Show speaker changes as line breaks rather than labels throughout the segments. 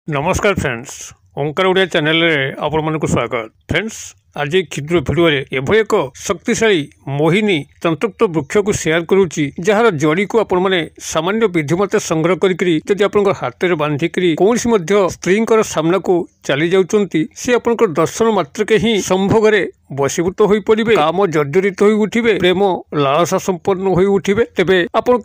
नमस्कार फ्रेंड्स, ओंकार ओडिया चैनल रे आपण मानकु स्वागत। फ्रेंड्स, आज क्षुद्र भिडियो रे एभली एक शक्तिशाली मोहिनी तंत्रयुक्त वृक्ष को शेयर करूची, जार जड़ी को आपण माने सामान्य विधि मते संग्रह करिकरी जदि आपण हाथ में बांधिकरी कौनसी मध्य स्त्री सामना को चली जाउचंती, से आपण दर्शन मात्र के ही संभोग रे बसीभूत होई पड़िबे, काम जर्जरित होई उठिबे, प्रेम लालसा संपन्न होई उठिबे। तेबे आपण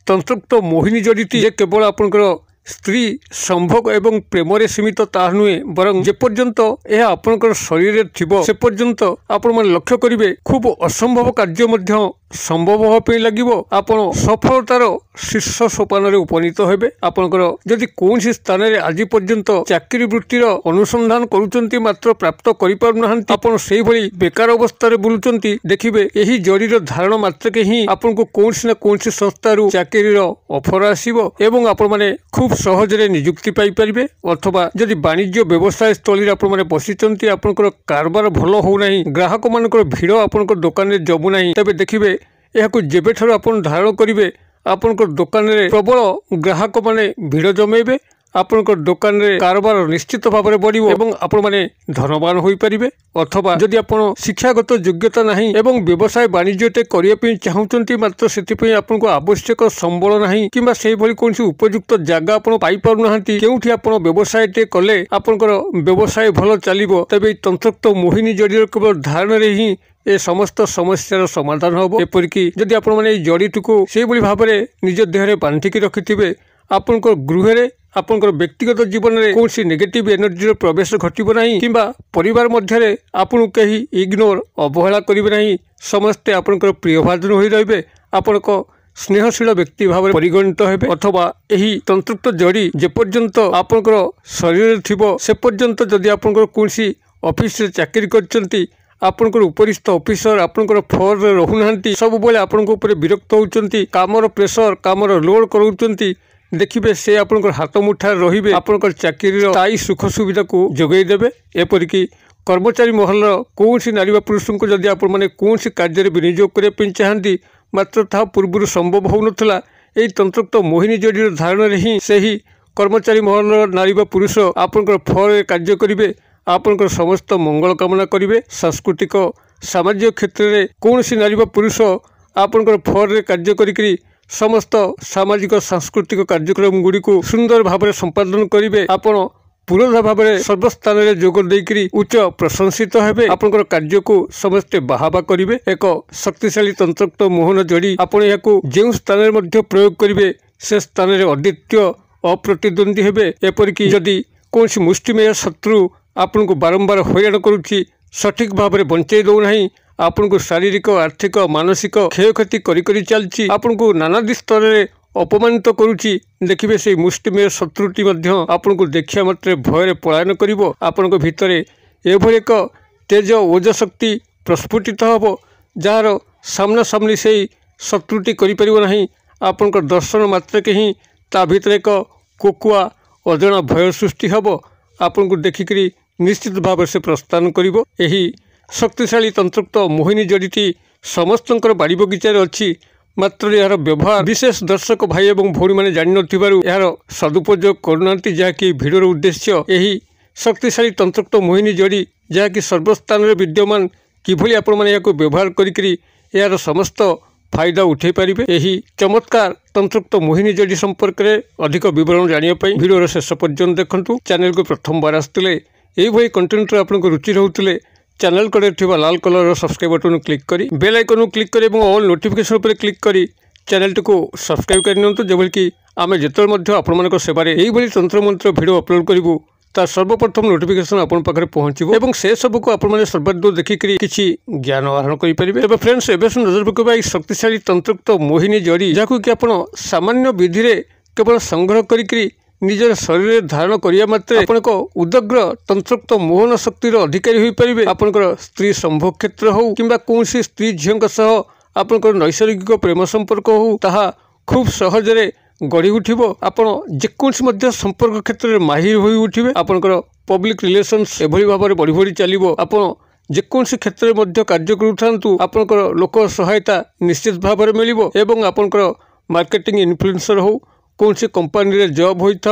तंत्रयुक्त मोहिनी जड़ीटी जे केवल आपण स्त्री संभोग एवं प्रेम सीमित ता नुहे, बरं जेपर्यंत यह आपणकर शरीर थिबो से पर्यंत आपण मन लक्ष्य करिवे खूब असंभव कार्य मध्य संभव होपे लागिबो। आपण सफलतार शीर्ष सोपान रे उपनीत हेबे। आपणकर जदि कोनसी स्थान रे आज पर्यंत चाकरी वृत्तिर अनुसंधान करूचंती मात्र प्राप्त करि पारु नाहंती, आपण सेही भली बेकार अवस्था रे बुलुचंती, देखिबे एही जड़ीर धारण मात्र के ही आपनको कोनसी ना कोनसी संस्था रु चाकरी रो ऑफर आसीबो एवं आपण माने खूब सहज रे नियुक्ति पाई परिबे। अथवा जदि वाणिज्य व्यवसाय स्थली रे आपण माने बसिचंती, आपणकर कारबार भलो हो नाही, ग्राहक मानकर भीड़ आपणकर दुकान रे जबु नाही, तबे देखिबे यहाकु जेबेठारु आपण धारण करिवे आपणकर दुकान रे प्रबल ग्राहक माने भीड़ जमेबे, आपणकर दुकान रे कारबार निश्चित भाव में बढ़िबो एवं आपण माने धनवान होई परिबे। अथवा जदि आपण शिक्षागत योग्यता नाही एवं व्यवसाय वाणिज्यटे करिया पई चाहुचंती, मात्र सेति पई आपनको आवश्यक संबल नाही किंबा सेहि भली कोनसी उपयुक्त जागा आपण पाई पारु नाहंती, केउठी आपण व्यवसायटे कले आपणकर व्यवसाय भलो चलिबो, तबे तंत्रयुक्त मोहिनी जड़ीर केवल धारण रे ही ए समस्त समस्यार समाधान हम। एपरिकी जदि आपण माने जड़ीटी को से भाव में निज देहरे बांधिकी रखिथिबे, आपणकर गृह रे आपणकर व्यक्तिगत जीवन में कौन सी नेगेटिव एनर्जी प्रवेश घटब नहीं किंबा परिवार मध्य आपन कहीं इग्नोर अवहेला करेंगे नहीं, समस्ते आपणकर प्रियभाजन हो रही, आपण स्नेहशील व्यक्ति भाव में परिगणित हेबे। अथवा यही तंत्रयुक्त जड़ी जेपर्यंत आपणकर शरीर थिबो से पर्यंत जदि आपणकर कोनसी ऑफिस रे चाकरी करचंती, आपणकर उपरिस्थ ऑफिसर आपणकर फॉर रे रहउनांती, सब बेले आपणको ऊपर विरक्त होउचंती, कामर प्रेशर कामर लोड करूचंती, देखिए से आपणकर हाथ मुठा रहिबे, आपणकर चाकरी स्थायी सुख सुविधा को जोगई देबे। एपरिकी कर्मचारी महल कौनसी नारी वा पुरुष को जदि आपण माने कौनसी कार्य रे विनियोग करिया पई चाहंती, मात्र ता पूर्व संभव होउनथला, एही तंत्रयुक्त मोहिनी जड़ीर धारण रे ही सेही कर्मचारी महल नारी वा पुरुष आपणकर फॉर कार्य करिवे, आपणकर समस्त मंगल कामना करिवे। सांस्कृतिक सामाजिक क्षेत्र में कौनसी नारी वा पुरुष आपणकर फॉर रे कार्य करिकरी समस्त सामाजिक सांस्कृतिक कार्यक्रम गुड़ी को सुंदर भाव में संपादन करेंगे, आपण पूर्ण भाव में सर्वस्थान में जोग देकरी उच्च प्रशंसित हेबे, आपणकर कार्य को समस्ते बाहाबा करेंगे। एक शक्तिशाली तंत्रयुक्त मोहन जड़ी आपण याकू जेउ स्थान में मध्य प्रयोग करेंगे से स्थान में अद्वितीय अप्रतिद्वंदी हेबे। एपरिकी जदि कौनसी मुष्टिमेय शत्रु आपण को बारंबार हैरान करुच्ची, सठिक भाव में बंचाई दौ नहीं, आपन को शारीरिक आर्थिक मानसिक क्षयक्षति करी चलती, आपन को नानादी स्तर में अपमानित करुच्ची, देखिए से मुष्टिमेय शत्रुटी आपन को देखा मात्र भय पलायन करिवो। आपन को भितर एभली एक तेज ओज शक्ति प्रस्फुटित हम, जार सामना सामनी से शत्रुटी करिपरिबो नहीं, आपन को दर्शन मात्र के ही ता भितर एक कोकुआ अजना भय सृष्टि हम, आपन को देखिकरी निश्चित भाव से प्रस्थान करिवो। एही शक्तिशाली तंत्रयुक्त मोहिनी जड़ीटी समस्तंकर बाड़ी बगीचार अच्छी, मात्र यार व्यवहार विशेष दर्शक भाई एवं भौणी मैंने जान यार सदुपयोग करूना, जहाँकि भिडर उद्देश्य यही शक्तिशाली तंत्रयुक्त मोहिनी जड़ी जहाँकि सर्वस्थान में विद्यमान किभली आपण माने याको व्यवहार करिकरी यार समस्त फायदा उठे पारिबे। यही चमत्कार तंत्रयुक्त मोहिनी जड़ी संपर्क में अधिक विवरण जानिया पई भिडियोर शेष पर्यंत देखंतु। चैनल को प्रथम बार आसतिले एही भई कंटेंट आपनको रुचि रहउतिले चैनल कड़े थिबा लाल कलर सब्सक्राइब बटन क्लिक करी बेल आइकन क्लिक करी और ऑल नोटिफिकेशन पर क्लिक करी चैनल को सब्सक्राइब कर नियंतु, जेबल कि आमे जेतल मध्य आपण सेवारे एही भली तंत्र मंत्र वीडियो अपलोड करिवु ता सर्वप्रथम नोटिफिकेशन आपण पाखरे पहुंचबो एवं से सब को आपण माने सर्वाधिक देखिकरी किछि ज्ञान आहरण करि परिबे। तबे फ्रेंड्स एबे नजर पकेबा ई शक्तिशाली तंत्रयुक्त मोहिनी जड़ी जाकु कि आपण सामान्य विधि रे केवल संग्रह करिकरी निजर शरीर धारण करिया मात्रे आपण को उदग्र तंत्रयुक्त मोहन शक्तिर अधिकारी होई परिबे। आपणकर स्त्री संभोग क्षेत्र हो किंबा कोनसी स्त्री झियंक सह आपणकर नैसर्गिक प्रेम संपर्क हो, ताहा खूब सहज रे गढ़ी उठिबो। आपण जेकोनसी मध्य संपर्क क्षेत्र में माहिर होई उठिबे। आपणकर पब्लिक रिलेशंस एभली भाव में बढ़ी बढ़ी चलिबो। आपण जेकोनसी क्षेत्र में मध्य कार्य करूथांतु आपणकर लोक सहायता निश्चित भाव में मिलिबो एवं आपणकर मार्केटिंग इन्फ्लुएंसर हो कौन सी कंपनी रे जॉब होता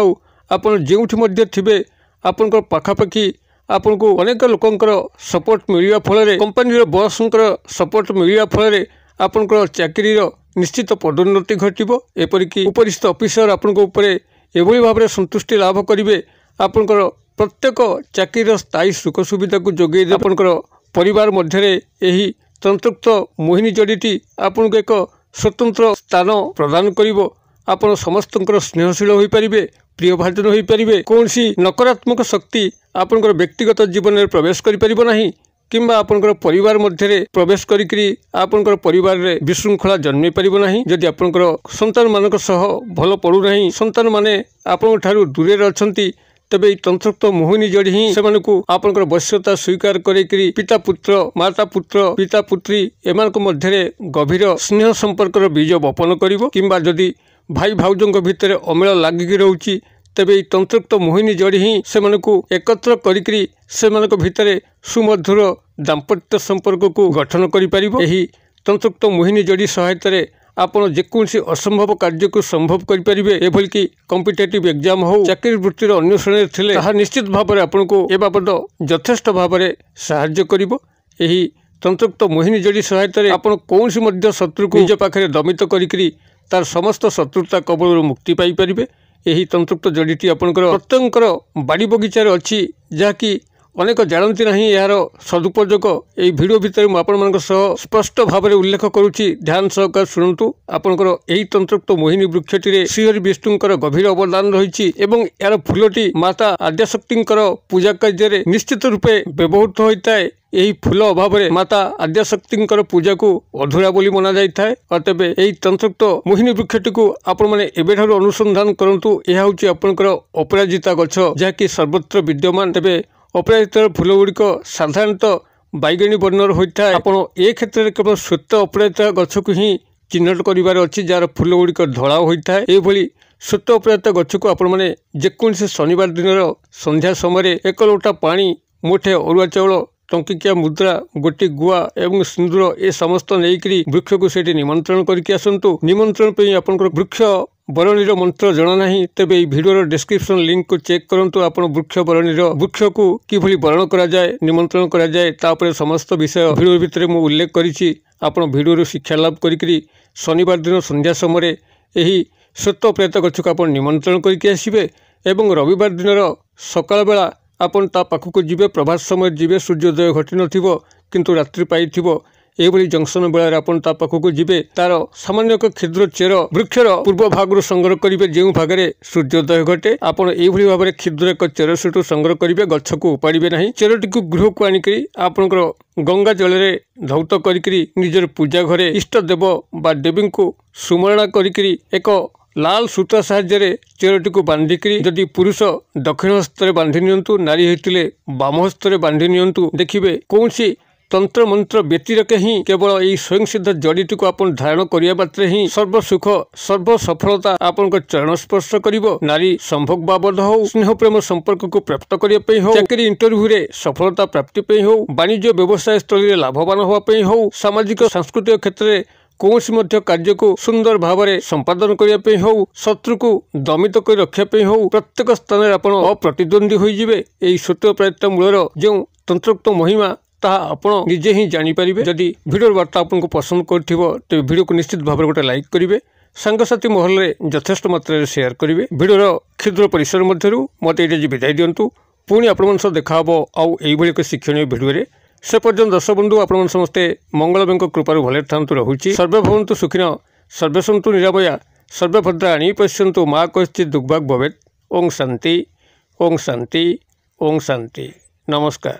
आपन जोठी मध्य थिबे आपनकर पाखापाखि आपन को अनेक लोकंकर सपोर्ट मिलिया फल कंपनी बॉसंकर सपोर्ट मिलिया फल आपनकर चाकरी निश्चित पदोन्नति घटिबो एपरिक उपरिस्थ ऑफिसर आपन को ऊपर एभली भाव में संतुष्टि लाभ करेंगे आपनकर प्रत्येक चाकरी स्थायी सुख सुविधा को जोगे आपनकर परिवार मध्य यही तंत्रयुक्त मोहिनी जड़ीटी आपन को एक स्वतंत्र स्थान प्रदान करिवो आपण समस्तंकर स्नेहशील हो पारिबे प्रियभाजन हो पारिबे कौन सी नकारात्मक शक्ति आपनकर व्यक्तिगत जीवन में प्रवेश करि परिबो नाही किंबा आपनकर परिवार मध्य प्रवेश करिकरी आपनकर परिवार रे विशृंखला जन्मे परिबो नाही जदि आपनकर संतान मानक सह भल पड़ू नाही संतान माने आपन ठारू दूरे रछंती तबे तंत्रयुक्त मोहिनी जड़ी ही सेमानकु आपनकर वश्यता स्वीकार करिकरी पिता पुत्र माता पुत्र पिता पुत्री एमान को मध्य गभीर स्नेह संपर्क बीज बपन करिवो किंबा जदि भाई भाउजों भितर अमेल लागिकी रहउची तेबे तंत्रयुक्त मोहिनी जड़ी ही सेमानकु एकत्र करिकरी सेमानक भितर सुमधुर दाम्पत्य संपर्क को गठन करि परिबो एही तंत्रयुक्त मोहिनी जड़ी सहायता आपन जेकोसी असंभव कार्य को संभव करि परिबे एभली कि कॉम्पिटिटिव एग्जाम हो चाकरी वृत्तिर अन्वेषण थिले ताहा निश्चित भाव में आपन को ए बाबद यथेष्ट भाव में सहाय्य करिवो एही तंत्रयुक्त मोहिनी जड़ी सहायता आपन कौनसी मध्य शत्रु को निज पाखरे दमित करिकरी तार समस्त शत्रुता कबल मुक्ति पाई परिबे एही तंत्रयुक्त जड़ीटी आपनकर प्रत्येककर बाड़ी बगीचार अच्छी जहाँकि अनेक जानती ना यार सदुपयोग यही भिडियो भितर मुझे स्पष्ट भाव में उल्लेख करुच्ची ध्यान सहकार शुणु आपंकर यही तंत्रयुक्त मोहिनी वृक्षटी श्रीहरि विष्णुकर गभीर अवदान रही यार फूलटी माता आद्याशक्ति पूजा कार्य निश्चित रूपे व्यवहृत होता है यही फूल अभाव में माता आद्याशक्ति पूजा को अधूरा बोली मना जाए और तेज यही तंत्रयुक्त मोहिनी वृक्षटी को आपण मैंने एबेठारु अनुसंधान करंतु यह होची आपनकर अपराजिता गछ जहाँकि सर्वत्र विद्यमान तेज अपराजितार फूल गुड़िक साधारणतः बैगणी वर्णर होता है आपण ए क्षेत्र में केवल श्वेत अपराजिता गछ को ही चिन्हट कर अच्छी जार फूल गुड़िक धला होता है यही श्वेत अपराजिता गछ को आपण मैंने जेकोसी शनिवार दिन संध्या समय एक लोटा पानी मुठे अरुआ चाउल टंकिकिया मुद्रा गोटी गुआ एवं सिंदूर ए समस्त नहींकरी वृक्ष को सेठी निमंत्रण करके आसतु निमंत्रण पे आपनकर वृक्ष बरणीर मंत्र जना नहीं तेबे भिडियोर डिस्क्रिप्शन लिंक को चेक करंतु आपण वृक्ष बरणीर वृक्ष को किभली बरण करा जाए निमंत्रण करा जाए तापर समस्त विषय भिडियो भितर मु उल्लेख करिछि आपण भिडियोर शिक्षा लाभ करिकरी शनिवार दिन संध्या समय एही श्वेत प्रेत गछ को आपण निमंत्रण करके आसिबे एवं रविवार दिन सकाळ बेला आपन ता पाखक जीवे प्रभात समय जीवे सूर्योदय घटी नथिबो किंतु रात्रि पाइथिबो एभली जंक्शन बेला आपन ता पाखक जीवे तार सामान्य एक क्षुद्र चेर वृक्षर पूर्व भाग संग्रह करेंगे जो भाग सूर्योदय घटे आपन एभली भाव में क्षुद्र एक चेर सेठू संग्रह करेंगे गछ को उपाड़े ना चेरटी को गृह को आणिक आपनकर गंगा जल में धौत करी निजर पूजा घरे इष्ट देव बा देवी को सुमरणा करी एक लाल सूता साहाय्य चेरटी को बांधिकी जदि पुरुष दक्षिण हस्त बांधि नियंतु नारी होते बाम हस्त बांधि नियंतु देखिए कौन सी तंत्र मंत्र व्यतिरेक ही केवल यही स्वयं सिद्ध जड़ीटी को आप धारण करने मात्र ही सर्व सुख सर्व सफलता आपण चरण स्पर्श कर नारी संभोग बाबद हो स्नेह प्रेम संपर्क को प्राप्त करने हो चाकरी इंटरव्यू रे सफलता प्राप्ति हो वाणिज्य व्यवसाय स्थल लाभवान होगापी हो सामाजिक सांस्कृतिक क्षेत्र में कौनसी मध्य कार्य को सुंदर भाव में संपादन करने हो शत्रु को दमित कर रखापी हो प्रत्येक स्थान में आप अप्रतिद्वंदी होइजिबे एई श्वेत प्रायिता मूलर जो तंत्रयुक्त महिमा ताहा आपण निजे ही जानीपारे जदि भिडियो वार्ता आपको पसंद करिथिबो तो भिडियो को निश्चित भाव में गोटे लाइक करेंगे सांगसाथी महल में यथेष्ट मात्रा शेयर करेंगे भिडियोर क्षुद्र परिसर मध्य मत ये विदाय दिंतु पुणी आपण देखा आउ एक शिक्षणीय भिडियो से पर्यटन दर्शक बंधु आपण समस्ते मंगलमय कृपार भले था रोचे सर्वे भवन्तु सुखिन सर्वे सन्तु निरामया सर्वे भद्राणि पश्यन्तु मा कश्चित् दुर्भाग् भवेत् ओं शांति ओं शांति ओं शांति नमस्कार।